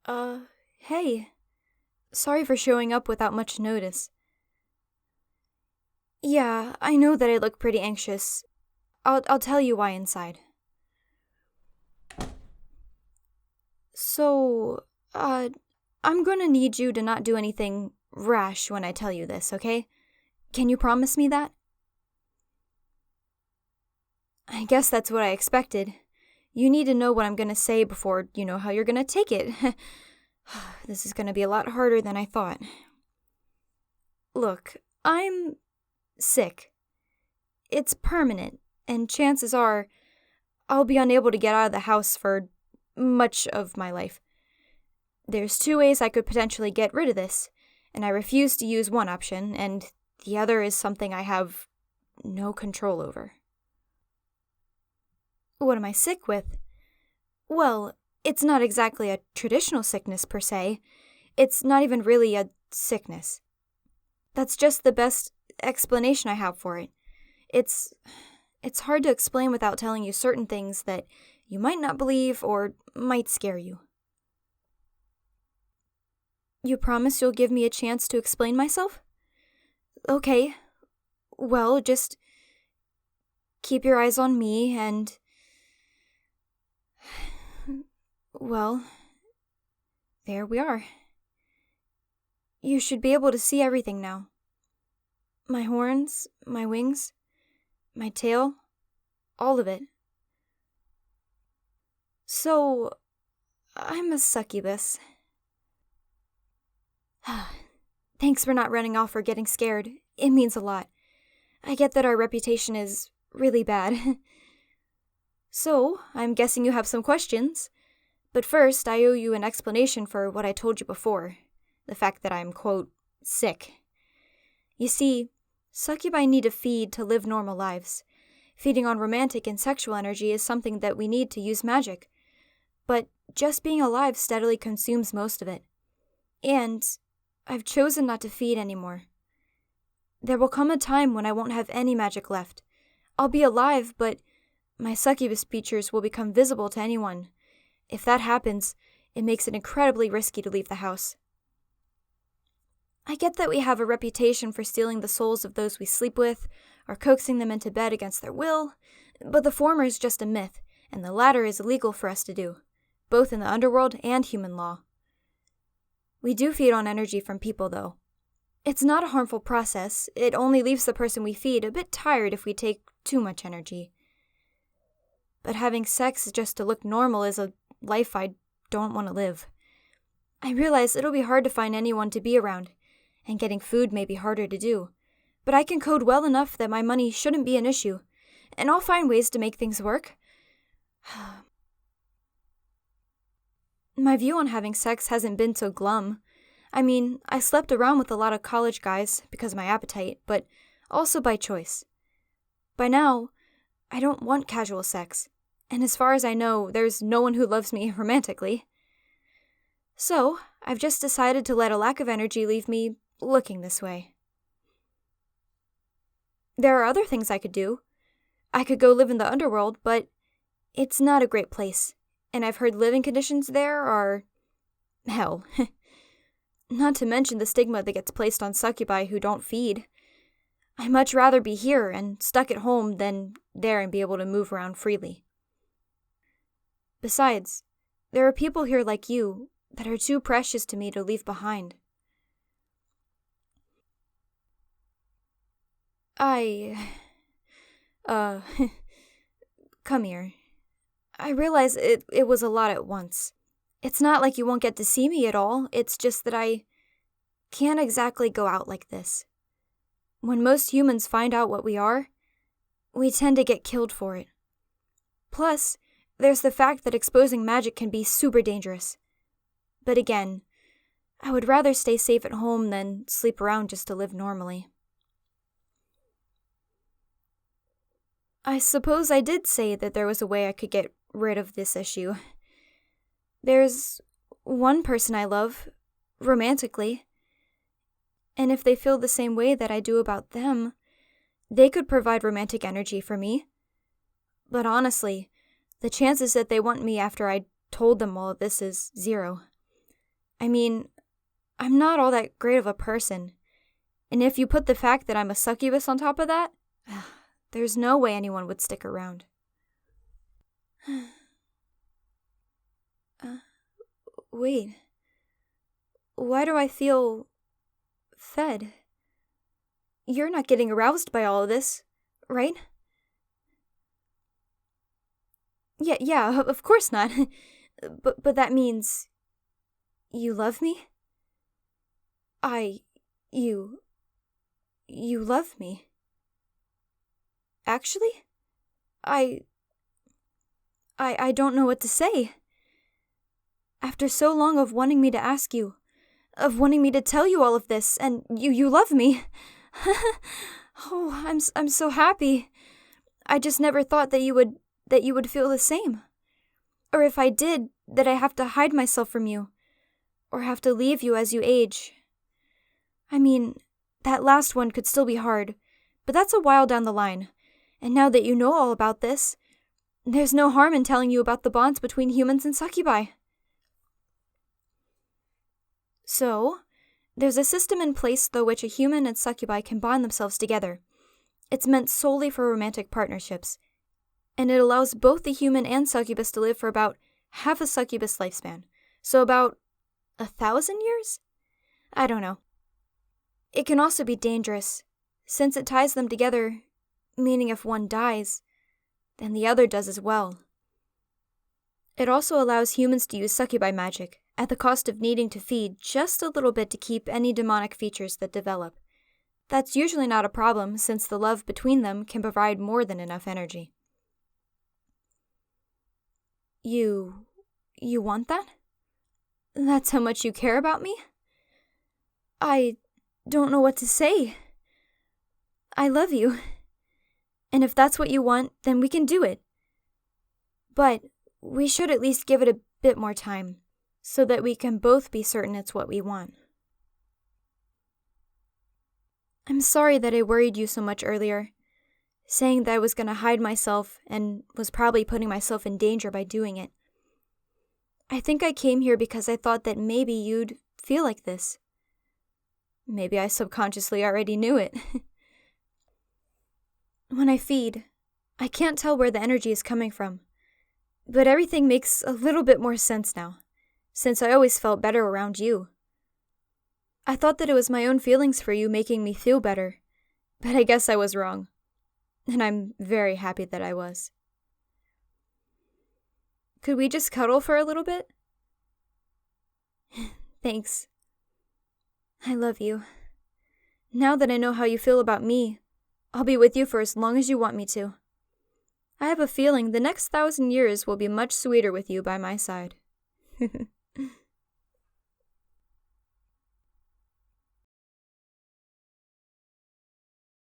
Uh, hey. Sorry for showing up without much notice. Yeah, I know that I look pretty anxious. I'll tell you why inside. So, I'm gonna need you to not do anything rash when I tell you this, okay? Can you promise me that? I guess that's what I expected. You need to know what I'm gonna say before you know how you're gonna take it. This is gonna be a lot harder than I thought. Look, I'm sick. It's permanent, and chances are I'll be unable to get out of the house for much of my life. There's two ways I could potentially get rid of this, and I refuse to use one option, and the other is something I have no control over. What am I sick with? Well, it's not exactly a traditional sickness per se. It's not even really a sickness. That's just the best explanation I have for it. It's hard to explain without telling you certain things that you might not believe or might scare you. You promise you'll give me a chance to explain myself? Okay. Well, just keep your eyes on me and... Well, there we are. You should be able to see everything now. My horns, my wings, my tail, all of it. So, I'm a succubus. Thanks for not running off or getting scared. It means a lot. I get that our reputation is really bad. So, I'm guessing you have some questions. But first, I owe you an explanation for what I told you before. The fact that I'm, quote, sick. You see, succubi need to feed to live normal lives. Feeding on romantic and sexual energy is something that we need to use magic. But just being alive steadily consumes most of it. And I've chosen not to feed anymore. There will come a time when I won't have any magic left. I'll be alive, but my succubus features will become visible to anyone. If that happens, it makes it incredibly risky to leave the house. I get that we have a reputation for stealing the souls of those we sleep with, or coaxing them into bed against their will, but the former is just a myth, and the latter is illegal for us to do, both in the underworld and human law. We do feed on energy from people, though. It's not a harmful process. It only leaves the person we feed a bit tired if we take too much energy. But having sex just to look normal is a life I don't want to live. I realize it'll be hard to find anyone to be around, and getting food may be harder to do, but I can code well enough that my money shouldn't be an issue, and I'll find ways to make things work. My view on having sex hasn't been so glum. I mean, I slept around with a lot of college guys because of my appetite, but also by choice. By now, I don't want casual sex. And as far as I know, there's no one who loves me romantically. So, I've just decided to let a lack of energy leave me looking this way. There are other things I could do. I could go live in the underworld, but it's not a great place, and I've heard living conditions there are... hell. Not to mention the stigma that gets placed on succubi who don't feed. I'd much rather be here and stuck at home than there and be able to move around freely. Besides, there are people here like you that are too precious to me to leave behind. Come here. I realize it was a lot at once. It's not like you won't get to see me at all, it's just that I can't exactly go out like this. When most humans find out what we are, we tend to get killed for it. Plus, there's the fact that exposing magic can be super dangerous. But again, I would rather stay safe at home than sleep around just to live normally. I suppose I did say that there was a way I could get rid of this issue. There's one person I love, romantically, and if they feel the same way that I do about them, they could provide romantic energy for me. But honestly, the chances that they want me after I told them all of this is 0. I mean, I'm not all that great of a person. And if you put the fact that I'm a succubus on top of that, there's no way anyone would stick around. Wait. Why do I feel fed? You're not getting aroused by all of this, right? Yeah, of course not. But that means you love me? You love me. Actually? I don't know what to say. After so long of wanting me to ask you, of wanting me to tell you all of this, and you love me. Oh, I'm so happy. I just never thought that you would feel the same. Or if I did, that I have to hide myself from you, or have to leave you as you age. I mean, that last one could still be hard, but that's a while down the line. And now that you know all about this, there's no harm in telling you about the bonds between humans and succubi. So, there's a system in place through which a human and succubi can bond themselves together. It's meant solely for romantic partnerships, and it allows both the human and succubus to live for about half a succubus lifespan, so about 1,000 years? I don't know. It can also be dangerous, since it ties them together, meaning if one dies, then the other does as well. It also allows humans to use succubi magic, at the cost of needing to feed just a little bit to keep any demonic features that develop. That's usually not a problem, since the love between them can provide more than enough energy. You want that? That's how much you care about me? I don't know what to say. I love you. And if that's what you want, then we can do it. But we should at least give it a bit more time, so that we can both be certain it's what we want. I'm sorry that I worried you so much earlier, saying that I was going to hide myself and was probably putting myself in danger by doing it. I think I came here because I thought that maybe you'd feel like this. Maybe I subconsciously already knew it. When I feed, I can't tell where the energy is coming from, but everything makes a little bit more sense now, since I always felt better around you. I thought that it was my own feelings for you making me feel better, but I guess I was wrong, and I'm very happy that I was. Could we just cuddle for a little bit? Thanks. I love you. Now that I know how you feel about me, I'll be with you for as long as you want me to. I have a feeling the next 1,000 years will be much sweeter with you by my side.